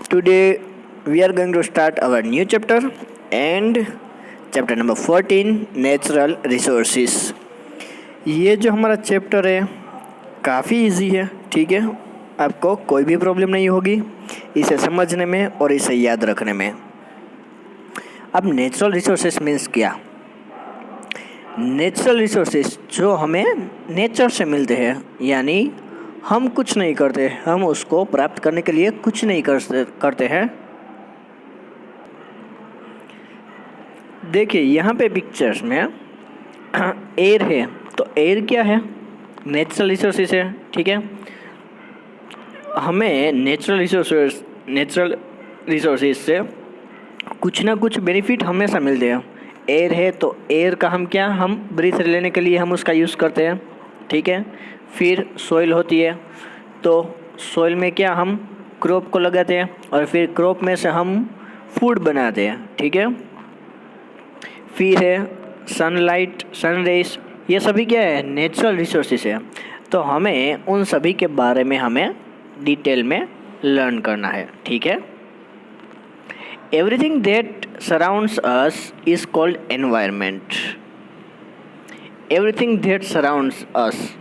Today we are going to start our new chapter and chapter number 14 Natural Resources। ये जो हमारा chapter है काफ़ी इजी है, ठीक है। आपको कोई भी प्रॉब्लम नहीं होगी इसे समझने में और इसे याद रखने में। अब नेचुरल रिसोर्सेस मीन्स क्या? नेचुरल रिसोर्सेस जो हमें नेचर से मिलते हैं, यानी हम कुछ नहीं करते, हम उसको प्राप्त करने के लिए कुछ नहीं करते हैं। देखिए यहाँ पे पिक्चर्स में एयर है, तो एयर क्या है? नेचुरल रिसोर्सेस है, ठीक है। हमें नेचुरल रिसोर्सेस से कुछ ना कुछ बेनिफिट हमेशा मिलते हैं। एयर है तो एयर का हम ब्रीथ लेने के लिए हम उसका यूज़ करते हैं, ठीक है। फिर सॉइल होती है, तो सॉइल में हम क्रॉप को लगाते हैं और फिर क्रॉप में से हम फूड बनाते हैं, ठीक है। फिर है सनलाइट, सन रेज, ये सभी क्या है? नेचुरल रिसोर्सेस है। तो हमें उन सभी के बारे में हमें डिटेल में लर्न करना है, ठीक है। Everything that surrounds us is called environment. Everything that surrounds us,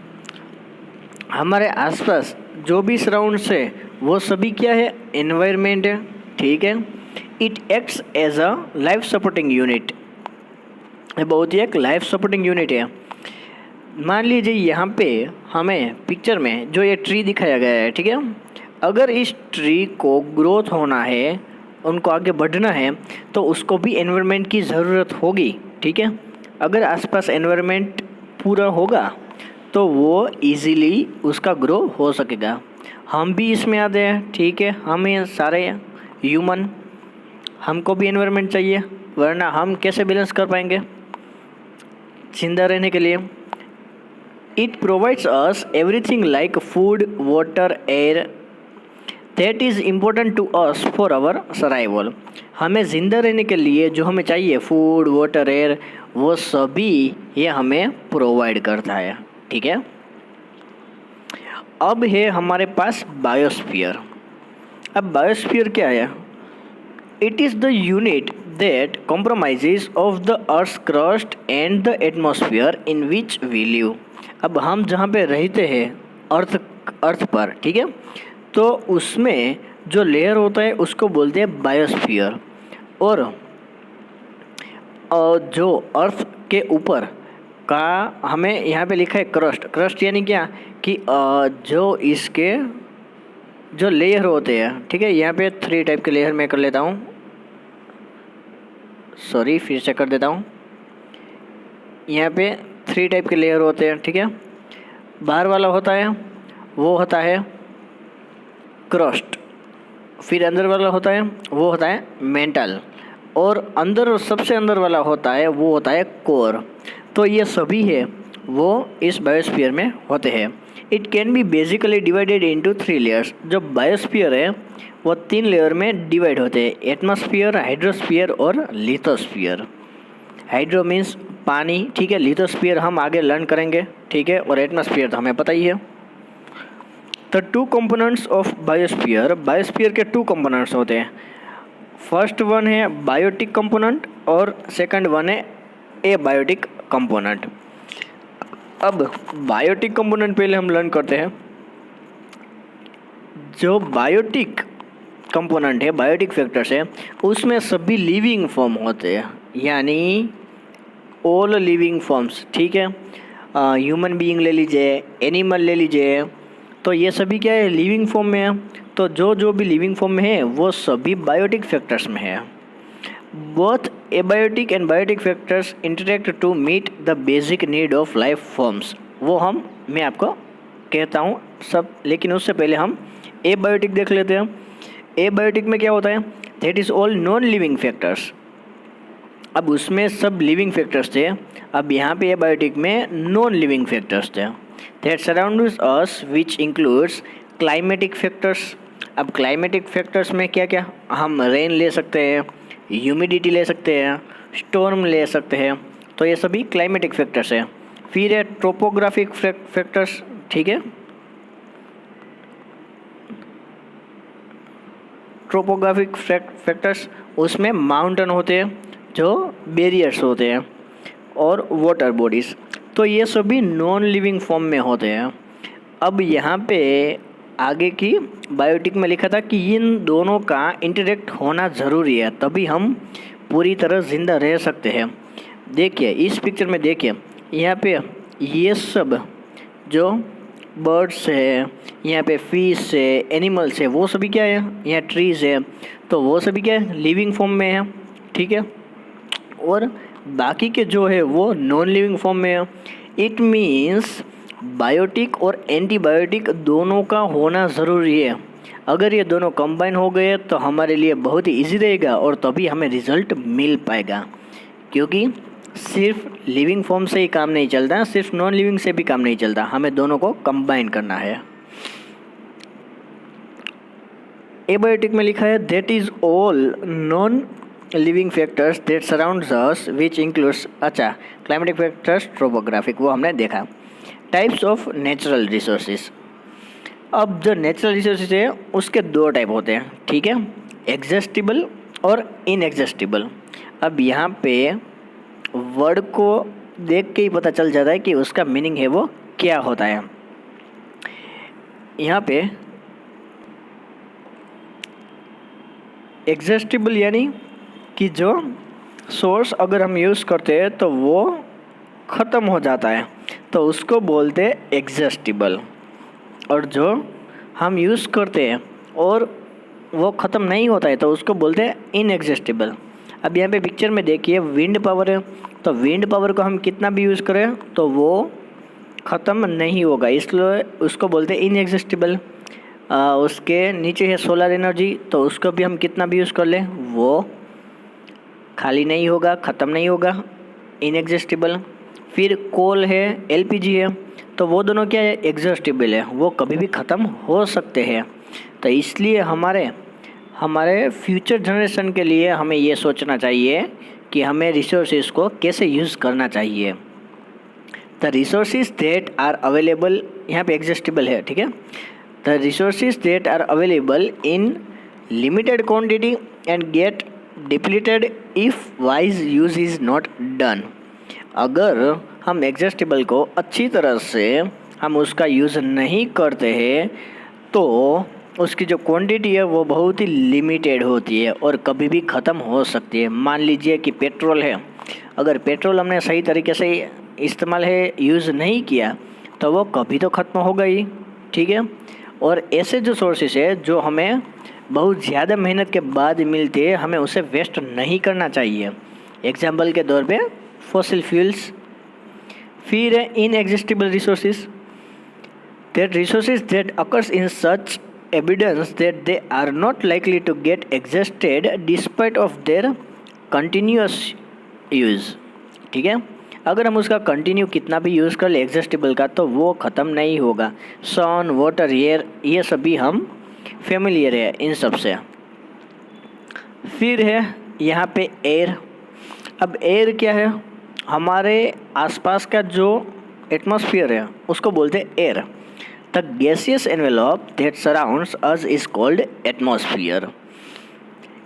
हमारे आसपास जो भी सराउंड्स है वो सभी क्या है? एनवायरनमेंट है, ठीक है। It acts as a life supporting unit. ये बहुत ही एक लाइफ सपोर्टिंग यूनिट है। मान लीजिए यहाँ पे हमें पिक्चर में जो ये ट्री दिखाया गया है, ठीक है। अगर इस ट्री को ग्रोथ होना है, उनको आगे बढ़ना है, तो उसको भी एनवायरनमेंट की ज़रूरत होगी, ठीक है। अगर आसपास एनवायरनमेंट पूरा होगा तो वो इजीली उसका ग्रो हो सकेगा। हम भी इसमें आते हैं, ठीक है। हम ये सारे ह्यूमन, हमको भी एनवायरनमेंट चाहिए, वरना हम कैसे बैलेंस कर पाएंगे जिंदा रहने के लिए। It provides us everything like food, water, air that is important to us for our survival. हमें ज़िंदा रहने के लिए जो हमें चाहिए, फूड, वाटर, एयर, वो सभी ये हमें प्रोवाइड करता है, ठीक है। अब है हमारे पास बायोस्फीयर। अब बायोस्फीयर क्या है? It is the unit that compromises of the earth's crust and the atmosphere in which we live। अब हम जहाँ पे रहते हैं अर्थ पर, ठीक है, तो उसमें जो लेयर होता है उसको बोलते हैं बायोस्फीयर। और जो अर्थ के ऊपर का हमें यहाँ पे लिखा है क्रस्ट। क्रस्ट यानी क्या कि जो इसके जो लेयर होते हैं, ठीक है। यहाँ पे 3 टाइप के लेयर मैं कर लेता हूँ, सॉरी फिर से कर देता हूँ। यहाँ पे 3 टाइप के लेयर होते हैं, ठीक है। बाहर वाला होता है वो होता है क्रस्ट, फिर अंदर वाला होता है वो होता है मेंटल, और अंदर सबसे अंदर वाला होता है वो होता है कोर। तो ये सभी है वो इस बायोस्फीयर में होते हैं। It can be basically divided into 3 layers. जो बायोस्फीयर है वो 3 लेयर में डिवाइड होते हैं, एटमॉस्फेयर, हाइड्रोस्फीयर और लिथोस्फीयर। हाइड्रो मीन्स पानी, ठीक है। लिथोस्फीयर हम आगे लर्न करेंगे, ठीक है। और एटमॉस्फेयर तो हमें पता ही है। The 2 components of biosphere, biosphere के 2 कंपोनेंट्स होते हैं। फर्स्ट वन है बायोटिक कंपोनेंट और सेकंड वन है एबायोटिक कंपोनेंट। अब बायोटिक कंपोनेंट पहले हम लर्न करते हैं। जो बायोटिक कंपोनेंट है, बायोटिक फैक्टर्स है, उसमें सभी लिविंग फॉर्म होते हैं, यानी ऑल लिविंग फॉर्म्स, ठीक है। ह्यूमन बीइंग ले लीजिए, एनिमल ले लीजिए, तो ये सभी क्या है? लिविंग फॉर्म में है। तो जो भी लिविंग फॉर्म में है वो सभी बायोटिक फैक्टर्स में है। Both abiotic and biotic factors interact to meet the basic need of life forms. वो मैं आपको कहता हूँ सब, लेकिन उससे पहले हम एबायोटिक देख लेते हैं। एबायोटिक में क्या होता है? That is all non living factors. अब उसमें सब लिविंग फैक्टर्स थे, अब यहाँ पे एबायोटिक में नॉन लिविंग फैक्टर्स थे। That surrounds us which includes climatic factors. अब क्लाइमेटिक फैक्टर्स में क्या क्या? हम रेन ले सकते हैं, ह्यूमिडिटी ले सकते हैं, स्टॉर्म ले सकते हैं, तो ये सभी क्लाइमेटिक फैक्टर्स हैं। फिर है ट्रोपोग्राफिक फैक्टर्स, ठीक है। ट्रोपोग्राफिक फैक्टर्स, उसमें माउंटेन होते हैं जो बैरियर्स होते हैं और वाटर बॉडीज़, तो ये सभी नॉन लिविंग फॉर्म में होते हैं। अब यहाँ पे आगे की बायोटिक में लिखा था कि इन दोनों का इंटरेक्ट होना ज़रूरी है, तभी हम पूरी तरह ज़िंदा रह सकते हैं। देखिए इस पिक्चर में, देखिए यहाँ पे ये सब जो बर्ड्स है, यहाँ पे फिश है, एनिमल्स है, वो सभी क्या है, यहाँ ट्रीज़ है, तो वो सभी क्या है, लिविंग फॉर्म में है, ठीक है। और बाकी के जो है वो नॉन लिविंग फॉर्म में है। इट मीन्स बायोटिक और एंटीबायोटिक दोनों का होना ज़रूरी है। अगर ये दोनों कंबाइन हो गए तो हमारे लिए बहुत ही ईजी रहेगा और तभी हमें रिज़ल्ट मिल पाएगा, क्योंकि सिर्फ लिविंग फॉर्म से ही काम नहीं चलता, सिर्फ नॉन लिविंग से भी काम नहीं चलता, हमें दोनों को कंबाइन करना है। एबायोटिक में लिखा है that is all non living factors that surrounds us which includes, अच्छा क्लाइमेटिक फैक्टर्स, ट्रोपोग्राफिक, वो हमने देखा। Types of natural resources. अब जो नेचुरल रिसोर्सेज है उसके दो टाइप होते हैं, ठीक है, एग्जॉस्टिबल और इनएग्जॉस्टिबल। अब यहाँ पे वर्ड को देख के ही पता चल जाता है कि उसका मीनिंग है वो क्या होता है। यहाँ पे एग्जॉस्टिबल यानी कि जो सोर्स अगर हम यूज़ करते हैं तो वो ख़त्म हो जाता है, तो उसको बोलते हैं एग्जॉस्टिबल। और जो हम यूज़ करते हैं और वो ख़त्म नहीं होता है तो उसको बोलते हैं इनएग्जॉस्टिबल। अब यहाँ पे पिक्चर में देखिए विंड पावर है, तो विंड पावर को हम कितना भी यूज़ करें तो वो ख़त्म नहीं होगा, इसलिए उसको बोलते हैं इनएग्जॉस्टिबल। उसके नीचे है सोलर एनर्जी, तो उसको भी हम कितना भी यूज़ कर लें वो खाली नहीं होगा, ख़त्म नहीं होगा, इनएग्जॉस्टिबल। फिर कोल है, एलपीजी है, तो वो दोनों क्या है, एग्जॉस्टिबल है, वो कभी भी ख़त्म हो सकते हैं। तो इसलिए हमारे फ्यूचर जनरेशन के लिए हमें ये सोचना चाहिए कि हमें रिसोर्सेज को कैसे यूज़ करना चाहिए। The resources that are available, यहाँ पे एग्जॉस्टिबल है, ठीक है। The resources that are available in limited quantity and get depleted if wise use is not done. अगर हम एग्जॉस्टिबल को अच्छी तरह से हम उसका यूज़ नहीं करते हैं तो उसकी जो क्वांटिटी है वो बहुत ही लिमिटेड होती है और कभी भी ख़त्म हो सकती है। मान लीजिए कि पेट्रोल है, अगर पेट्रोल हमने सही तरीके से इस्तेमाल है यूज़ नहीं किया तो वो कभी तो ख़त्म होगा ही, ठीक है। और ऐसे जो सोर्सेस है जो हमें बहुत ज़्यादा मेहनत के बाद मिलते हैं, हमें उसे वेस्ट नहीं करना चाहिए। एग्जाम्पल के तौर पे फॉसिल फ्यूल्स। फिर है inexhaustible resources, that resources that occurs in such abundance that they are not likely to get exhausted despite of their continuous use, ठीक है। अगर हम उसका कंटिन्यू कितना भी यूज़ कर ले एग्जॉस्टिबल का तो वो ख़त्म नहीं होगा। सन, वाटर, एयर, ये सभी हम फेमिलियर है इन सब से। फिर है यहाँ पे एयर। अब एयर क्या है, हमारे आसपास का जो एटमॉस्फेयर है उसको बोलते हैं air. The gaseous envelope that surrounds us is called atmosphere.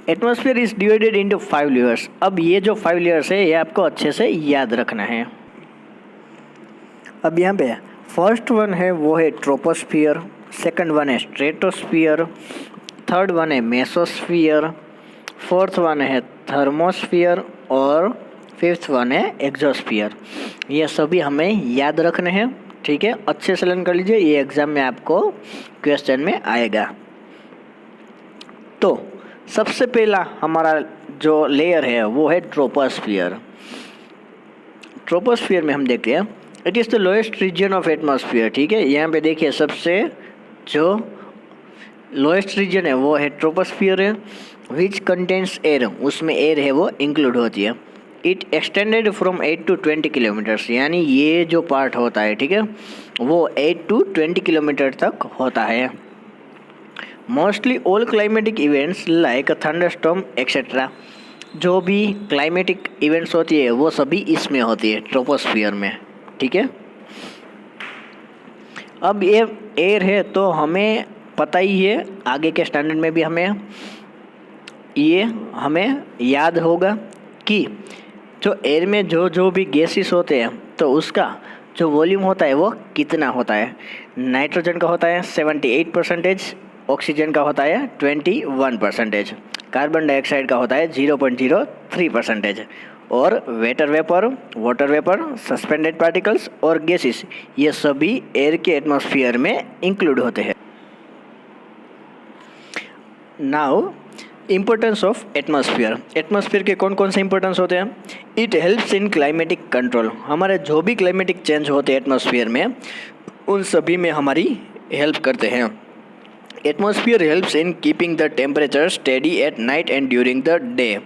Atmosphere is divided into 5 layers. अब ये जो 5 लेयर्स है ये आपको अच्छे से याद रखना है। अब यहाँ पे फर्स्ट वन है वो है ट्रोपोस्फियर, सेकंड वन है स्ट्रेटोस्फियर, थर्ड वन है मेसोस्फियर, फोर्थ वन है थर्मोस्फियर और फिफ्थ वन है एक्सोस्फियर। ये सभी हमें याद रखने हैं, ठीक है। अच्छे से लर्न कर लीजिए, ये एग्ज़ाम में आपको क्वेश्चन में आएगा। तो सबसे पहला हमारा जो लेयर है वो है ट्रोपोस्फियर। ट्रोपोस्फियर में हम देखते हैं it is the lowest region of atmosphere, ठीक है। यहाँ पे देखिए सबसे जो लोएस्ट रीजन है वो है ट्रोपोस्फियर है, विच कंटेन्स एयर, उसमें एयर है वो इंक्लूड होती है। It extended from 8 to 20 kilometres, यानी ये जो पार्ट होता है, ठीक है, वो 8 to 20 किलोमीटर तक होता है। Mostly all climatic events like thunderstorm etcetera, जो भी क्लाइमेटिक इवेंट्स होती है वो सभी इसमें होती है ट्रोपोस्फियर में, ठीक है। अब ये एयर है तो हमें पता ही है, आगे के स्टैंडर्ड में भी हमें ये हमें याद होगा कि जो एयर में जो भी गैसेस होते हैं तो उसका जो वॉल्यूम होता है वो कितना होता है। नाइट्रोजन का होता है 78%, ऑक्सीजन का होता है 21%, कार्बन डाइऑक्साइड का होता है 0.03%, और वाटर वेपर, सस्पेंडेड पार्टिकल्स और गैसेस ये सभी एयर के एटमॉस्फेयर में इंक्लूड होते हैं। नाउ इम्पोर्टेंस ऑफ एटमॉस्फेयर के कौन कौन से इंपॉर्टेंस होते हैं। It helps in climatic control, हमारे जो भी क्लाइमेटिक चेंज होते हैं एटमॉस्फेयर में उन सभी में हमारी हेल्प करते हैं। Atmosphere helps in keeping the temperature steady at night and during the day.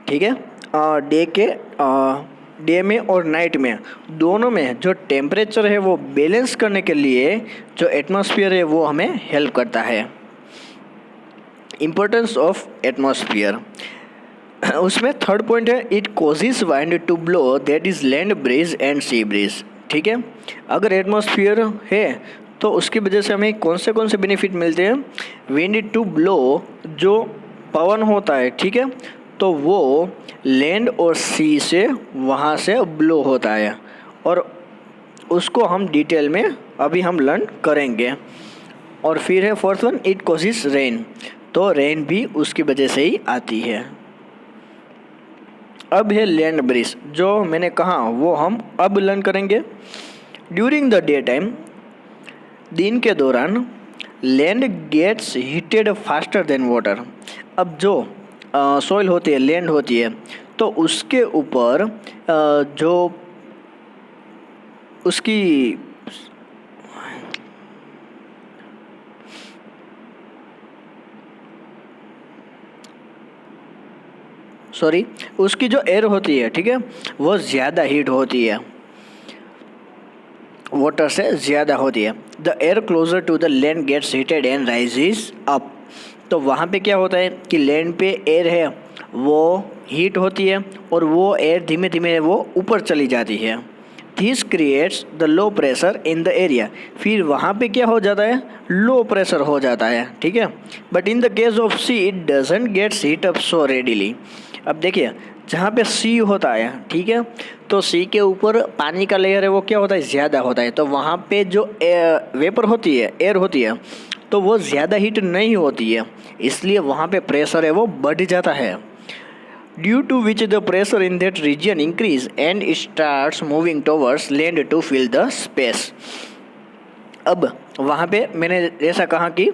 ठीक है, डे में और नाइट में दोनों में जो टेम्परेचर है वो बैलेंस करने के लिए जो एटमॉस्फेयर है वो हमें हेल्प करता है। इम्पोर्टेंस ऑफ एटमॉस्फेयर, उसमें थर्ड पॉइंट है it causes wind to blow, that is land breeze and sea breeze. ठीक है, अगर एटमॉस्फेयर है तो उसकी वजह से हमें कौन से बेनिफिट मिलते हैं। विंड टू ब्लो, जो पवन होता है, ठीक है, तो वो लैंड और सी से वहाँ से ब्लो होता है और उसको हम डिटेल में अभी हम लर्न करेंगे। और फिर है fourth one it causes rain, तो रेन भी उसकी वजह से ही आती है। अब है लैंड ब्रीज, जो मैंने कहा वो हम अब लर्न करेंगे। ड्यूरिंग द डे टाइम, दिन के दौरान land gets heated faster than water. अब जो सॉइल होती है, लैंड होती है, तो उसके ऊपर जो उसकी उसकी जो एयर होती है, ठीक है, वो ज़्यादा हीट होती है, वाटर से ज़्यादा होती है। The air closer to the land gets heated and rises up, तो वहाँ पे क्या होता है कि लैंड पे एयर है वो हीट होती है और वो एयर धीमे धीमे वो ऊपर चली जाती है। This creates the low pressure in the area, फिर वहाँ पे क्या हो जाता है, लो प्रेशर हो जाता है। ठीक है, but in the case of sea it doesn't gets heat up so readily. अब देखिए जहाँ पे सी होता है, ठीक है, तो सी के ऊपर पानी का लेयर है वो क्या होता है, ज़्यादा होता है, तो वहाँ पे जो वेपर होती है, एयर होती है, तो वो ज़्यादा हीट नहीं होती है, इसलिए वहाँ पे प्रेशर है वो बढ़ जाता है। Due to which the pressure in that region increase and starts moving towards land to fill the space. अब वहाँ पे मैंने ऐसा कहा कि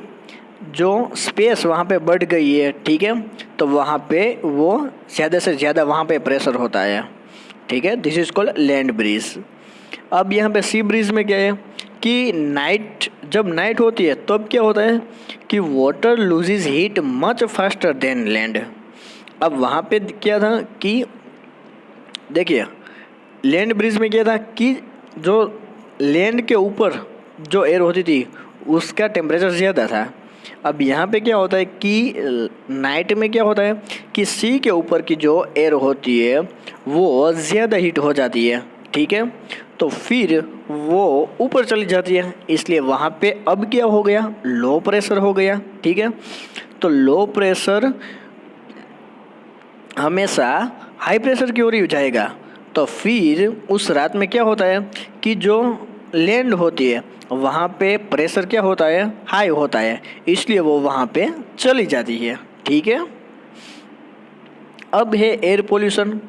जो स्पेस वहाँ पे बढ़ गई है, ठीक है, तो वहाँ पे वो ज़्यादा से ज़्यादा वहाँ पे प्रेशर होता है। ठीक है, this is called land breeze. अब यहाँ पे सी ब्रीज में क्या है कि जब नाइट होती है तब क्या होता है कि water loses heat much faster than land. अब वहाँ पे क्या था कि देखिए लैंड ब्रिज में क्या था कि जो लैंड के ऊपर जो एयर होती थी उसका टेम्परेचर ज़्यादा था। अब यहाँ पे क्या होता है कि नाइट में क्या होता है कि सी के ऊपर की जो एयर होती है वो ज़्यादा हीट हो जाती है। ठीक है, तो फिर वो ऊपर चली जाती है, इसलिए वहाँ पे अब क्या हो गया, लो प्रेशर हो गया। ठीक है, तो लो प्रेशर हमेशा हाई प्रेशर की ओर ही जाएगा, तो फिर उस रात में क्या होता है कि जो लैंड होती है वहाँ पे प्रेशर क्या होता है, हाई होता है, इसलिए वो वहाँ पे चली जाती है। ठीक है, अब है air pollution.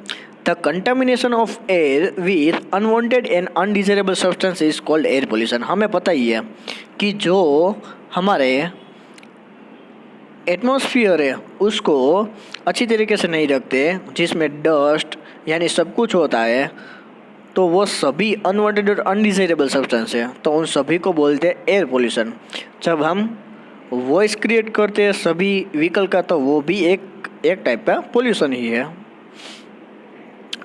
The contamination of air with unwanted and undesirable substance is called air pollution. हमें पता ही है कि जो हमारे एटमॉस्फेयर है उसको अच्छी तरीके से नहीं रखते, जिसमें डस्ट यानी सब कुछ होता है, तो वो सभी अनवांटेड और अनडिजायरेबल सब्सटेंस है, तो उन सभी को बोलते हैं एयर पोल्यूशन। जब हम वॉइस क्रिएट करते हैं सभी व्हीकल का, तो वो भी एक टाइप का पोल्यूशन ही है।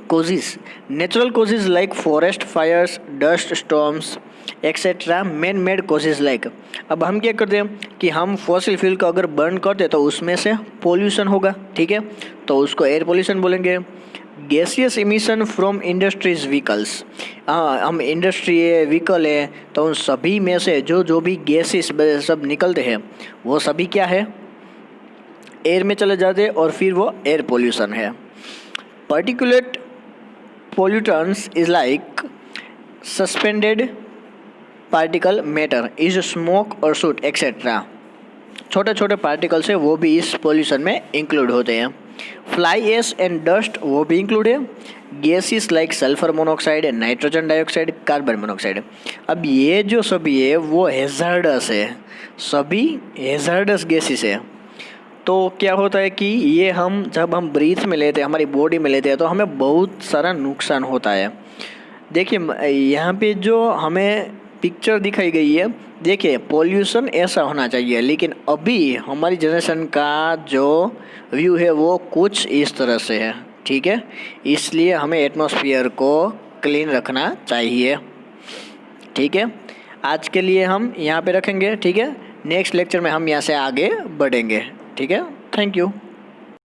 Causes, natural causes like forest fires, dust storms etcetera, man made causes like. अब हम क्या करते हैं कि हम फॉसिल फ्यूल को अगर बर्न करते हैं तो उसमें से पोल्यूशन होगा। ठीक है, तो उसको एयर पोल्यूशन बोलेंगे। Gaseous emission from industries vehicles, हम इंडस्ट्री है, व्हीकल है, तो उन सभी में से जो भी गैसेस सब निकलते हैं वो सभी क्या है, एयर में चले जाते हैं और फिर वो एयर पोल्यूशन है। Particulate pollutants is like suspended particle matter is smoke और सूट एक्सेट्रा। छोटे छोटे पार्टिकल्स है वो भी इस पोल्यूशन में इंक्लूड होते हैं। फ्लाई एश एंड डस्ट वो भी इंक्लूड है। Gases like sulphur monoxide, nitrogen dioxide, carbon monoxide. अब ये जो सभी है वो हैज़ार्डस है, सभी हैज़ार्डस गैसेस है। तो क्या होता है कि ये हम जब हम ब्रीथ में लेते हैं, हमारी बॉडी में लेते हैं, तो हमें बहुत सारा नुकसान होता है। देखिए यहाँ पे जो हमें पिक्चर दिखाई गई है, देखिए पॉल्यूशन ऐसा होना चाहिए, लेकिन अभी हमारी जनरेशन का जो व्यू है वो कुछ इस तरह से है। ठीक है, इसलिए हमें एटमॉस्फेयर को क्लीन रखना चाहिए। ठीक है, आज के लिए हम यहाँ पे रखेंगे। ठीक है, नेक्स्ट लेक्चर में हम यहाँ से आगे बढ़ेंगे। ठीक है, थैंक यू।